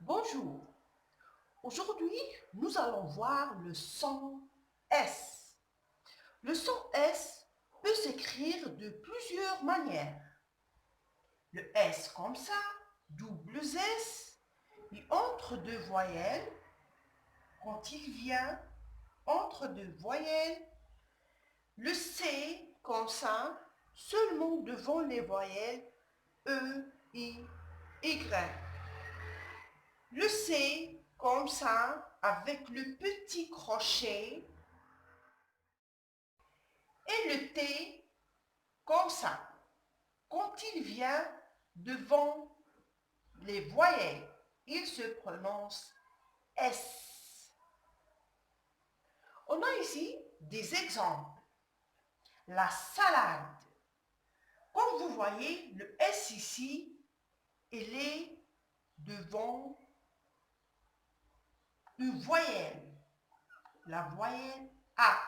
Bonjour, aujourd'hui nous allons voir le son S. Le son S peut s'écrire de plusieurs manières. Le S comme ça, double S, et entre deux voyelles, quand il vient entre deux voyelles, le C comme ça, seulement devant les voyelles E, I, Y. Le C comme ça, avec le petit crochet, et le T comme ça, quand il vient devant les voyelles, il se prononce S. On a ici des exemples. La salade. Comme vous voyez, le S ici, il est devant une voyelle, la voyelle A.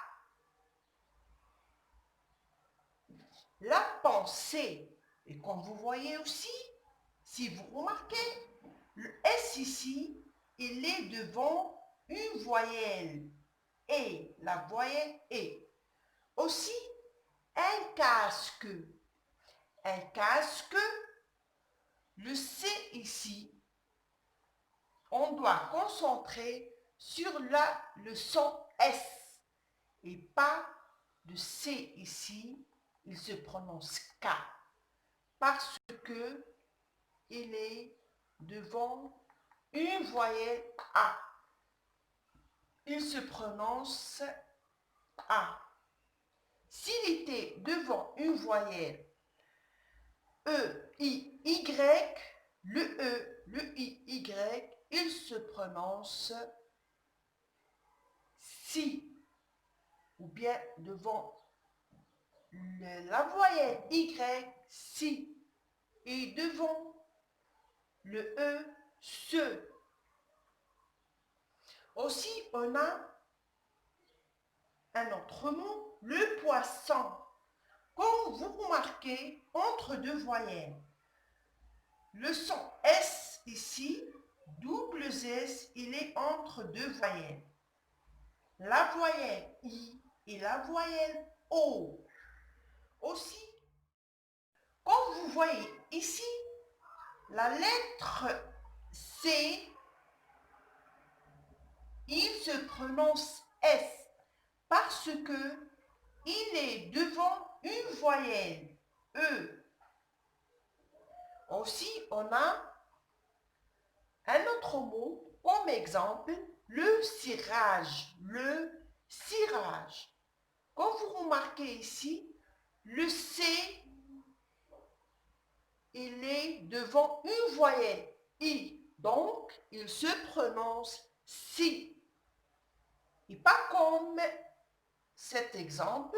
La pensée, et comme vous voyez aussi, si vous remarquez, le S ici, il est devant une voyelle et, la voyelle E. Aussi, un casque. Un casque, le C ici, on doit concentrer sur le son S et pas de C ici, il se prononce K parce que il est devant une voyelle A. Il se prononce A. S'il était devant une voyelle E, I, Y, le E, le I, Y, il se prononce si. Ou bien devant la voyelle Y, si. Et devant le E, se. Aussi, on a un autre mot, le poisson. Comme vous remarquez, entre deux voyelles, le son S ici, double S, il est entre deux voyelles. La voyelle I et la voyelle O. Aussi, comme vous voyez ici, la lettre C, il se prononce S parce que il est devant une voyelle E. Aussi, on a un autre mot comme exemple, le cirage. Le cirage. Comme vous remarquez ici, le C, il est devant une voyelle I. Donc, il se prononce si. Et pas comme cet exemple,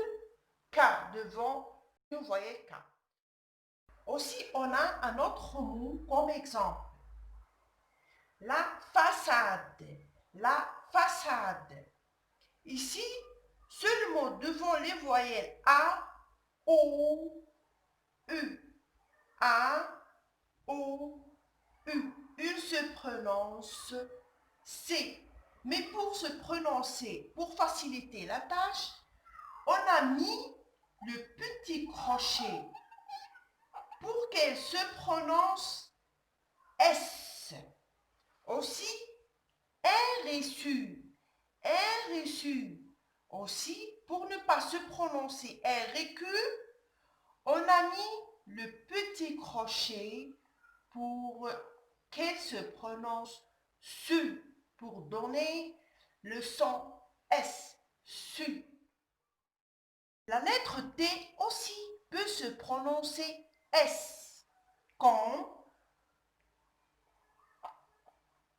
K devant une voyelle K. Aussi, on a un autre mot comme exemple. La façade. La façade. Ici, seulement devant les voyelles A, O, U. A, O, U. Il se prononce C. Mais pour se prononcer, pour faciliter la tâche, on a mis le petit crochet pour qu'elle se prononce S. Aussi, R et SU. R et SU. Aussi, pour ne pas se prononcer R et Q, on a mis le petit crochet pour qu'elle se prononce SU, pour donner le son S, SU. La lettre T aussi peut se prononcer S, comme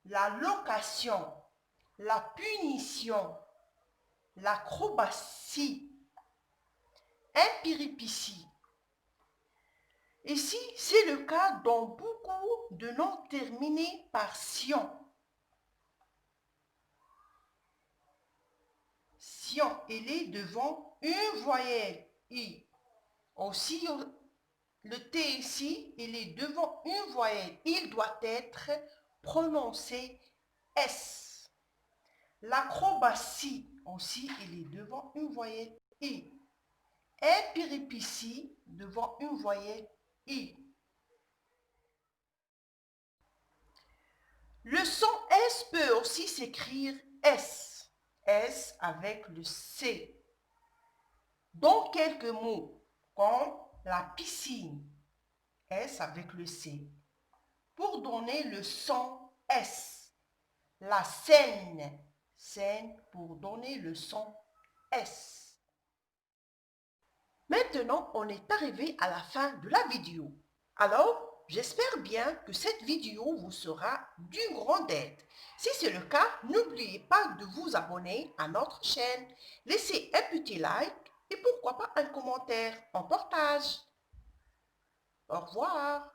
la location, la punition, l'acrobatie, un péripétie. Ici, c'est le cas dans beaucoup de noms terminés par sion. Sion, il est devant une voyelle I. Aussi, le T ici, il est devant une voyelle. Il doit être prononcer S. L'acrobatie aussi, il est devant une voyelle I. Et péripétie devant une voyelle I. Le son S peut aussi s'écrire S. S avec le C. Dans quelques mots, comme la piscine, S avec le C. Pour donner le son S. La scène, scène pour donner le son S. Maintenant, on est arrivé à la fin de la vidéo. Alors, j'espère bien que cette vidéo vous sera d'une grande aide. Si c'est le cas, n'oubliez pas de vous abonner à notre chaîne, laissez un petit like et pourquoi pas un commentaire en partage. Au revoir.